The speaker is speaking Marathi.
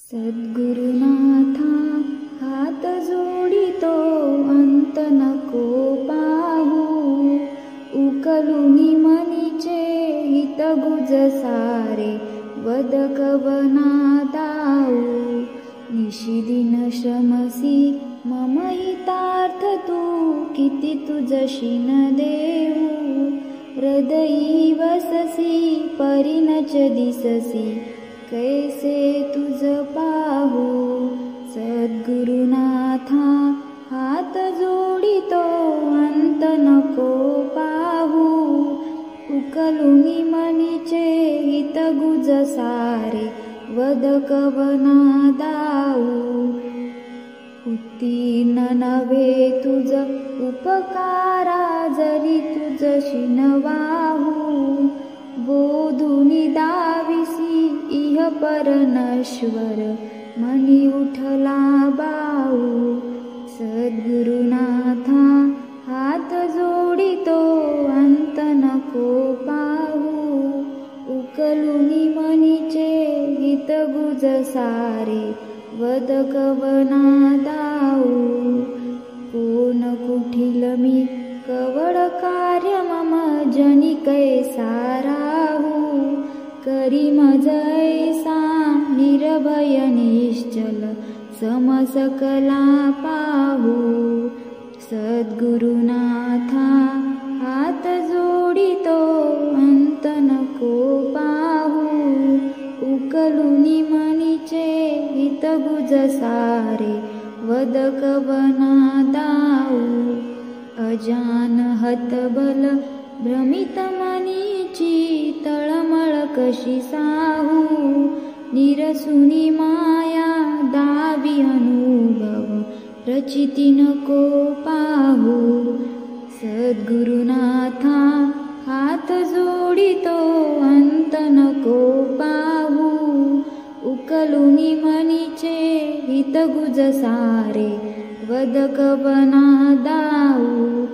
सद्गुरुनाथा हात जोडितो अंत नको पाहू, उकलुनी मनीचे हित गुज सारे वद कवना दाऊ। निशिदिन श्रमसी मम हितार्थ तू, किती तुझशी न देऊ। हृदयी वससी परिणच दिससी, कैसे तुझ पाहू। सद्गुरुनाथा हात जोडितो अंत नको पाहू, उकलुनी मनीचे हित गुज सारे वद कवना दाऊ। उत्तीर्ण नव्हे तुझ उपकारा, जरी तुझशी न वाहू। बोधुनी दाविसी इह पर नश्वर, मनी उठला बाऊ। सद्गुरुनाथा हात जोडितो अंत नको पाहू, उकलुनी मनीचे हित गुज सारे वद कवना दाऊ। कोण कुठील मी कवळ कार्य मम, जनी कैसा राहू। करी मज ऐसा निर्भय निश्चल, समसकला पाहू। सद्गुरुनाथा हात जोडितो अंत नको पाहू, उकलुनी मनीचे हित गुज सारे वद कवना दाऊ। अजान हतबल भ्रमित मनीची, तळमळ कशी साहू। निरसुनी माया दावी अनुभव, प्रचिती नको पाहू। सद्गुरुनाथा हात जोडितो अंत नको पाहू, उकलुनी मनीचे हित गुज सारे वद कवना दाऊ।